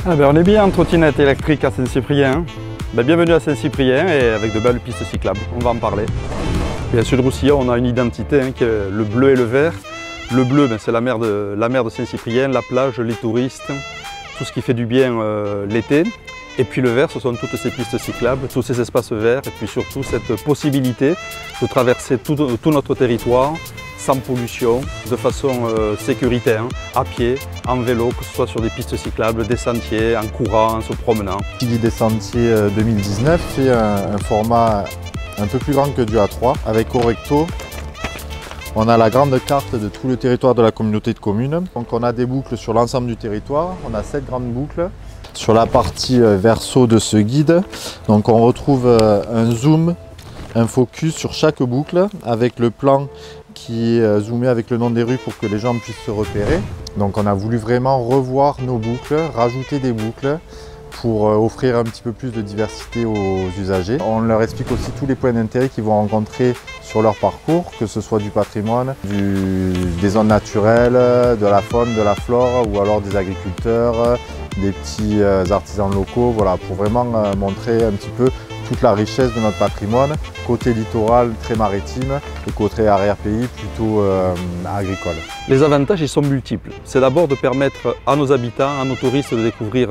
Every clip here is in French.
Ah ben on est bien en trottinette électrique à Saint-Cyprien. Bienvenue à Saint-Cyprien et avec de belles pistes cyclables, on va en parler. Bien sûr, Roussillon, on a une identité qui est le bleu et le vert. Le bleu, c'est la mer de Saint-Cyprien, la plage, les touristes, tout ce qui fait du bien l'été. Et puis le vert, ce sont toutes ces pistes cyclables, tous ces espaces verts et puis surtout cette possibilité de traverser tout notre territoire sans pollution, de façon sécuritaire, à pied, en vélo, que ce soit sur des pistes cyclables, des sentiers, en courant, en se promenant. Le guide des sentiers 2019 fait un format un peu plus grand que du A3 avec au recto. On a la grande carte de tout le territoire de la communauté de communes. Donc on a des boucles sur l'ensemble du territoire, on a 7 grandes boucles. Sur la partie verso de ce guide, donc on retrouve un zoom, un focus sur chaque boucle avec le plan qui est zoomé avec le nom des rues pour que les gens puissent se repérer. Donc on a voulu vraiment revoir nos boucles, rajouter des boucles pour offrir un petit peu plus de diversité aux usagers. On leur explique aussi tous les points d'intérêt qu'ils vont rencontrer sur leur parcours, que ce soit du patrimoine, des zones naturelles, de la faune, de la flore ou alors des agriculteurs, des petits artisans locaux, voilà, pour vraiment montrer un petit peu toute la richesse de notre patrimoine, côté littoral très maritime et côté arrière-pays plutôt agricole. Les avantages ils sont multiples. C'est d'abord de permettre à nos habitants, à nos touristes de découvrir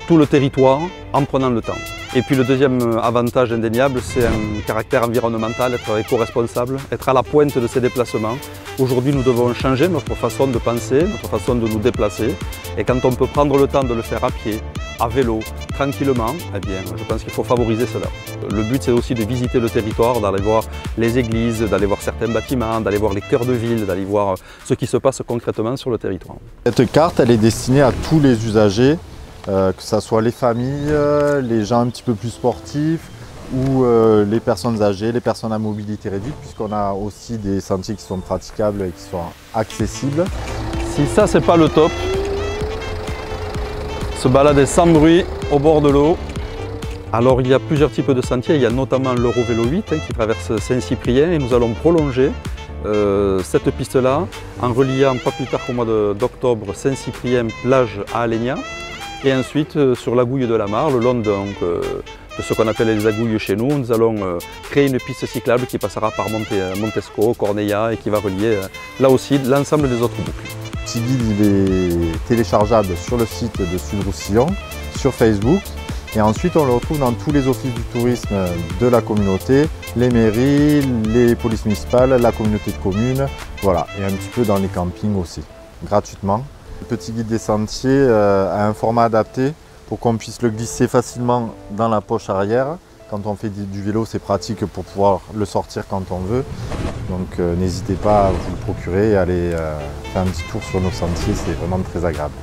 tout le territoire en prenant le temps. Et puis le deuxième avantage indéniable, c'est un caractère environnemental, être éco-responsable, être à la pointe de ces déplacements. Aujourd'hui, nous devons changer notre façon de penser, notre façon de nous déplacer. Et quand on peut prendre le temps de le faire à pied, à vélo, tranquillement, eh bien, je pense qu'il faut favoriser cela. Le but, c'est aussi de visiter le territoire, d'aller voir les églises, d'aller voir certains bâtiments, d'aller voir les cœurs de ville, d'aller voir ce qui se passe concrètement sur le territoire. Cette carte, elle est destinée à tous les usagers, que ce soit les familles, les gens un petit peu plus sportifs ou les personnes âgées, les personnes à mobilité réduite, puisqu'on a aussi des sentiers qui sont praticables et qui sont accessibles. Si ça, c'est pas le top, se balader sans bruit au bord de l'eau. Alors il y a plusieurs types de sentiers, il y a notamment l'Eurovélo 8 qui traverse Saint-Cyprien et nous allons prolonger cette piste-là en reliant pas plus tard qu'au mois d'octobre Saint-Cyprien plage à Alenia et ensuite sur l'Agouille de la Mare, le long de ce qu'on appelle les Agouilles chez nous, nous allons créer une piste cyclable qui passera par Montesco, Corneilla et qui va relier là aussi l'ensemble des autres boucles. Ce guide il est téléchargeable sur le site de Sud Roussillon, sur Facebook et ensuite on le retrouve dans tous les offices du tourisme de la communauté, les mairies, les polices municipales, la communauté de communes, voilà, et un petit peu dans les campings aussi, gratuitement. Le petit guide des sentiers a un format adapté pour qu'on puisse le glisser facilement dans la poche arrière. Quand on fait du vélo, c'est pratique pour pouvoir le sortir quand on veut. Donc n'hésitez pas à vous le procurer et aller faire un petit tour sur nos sentiers, c'est vraiment très agréable.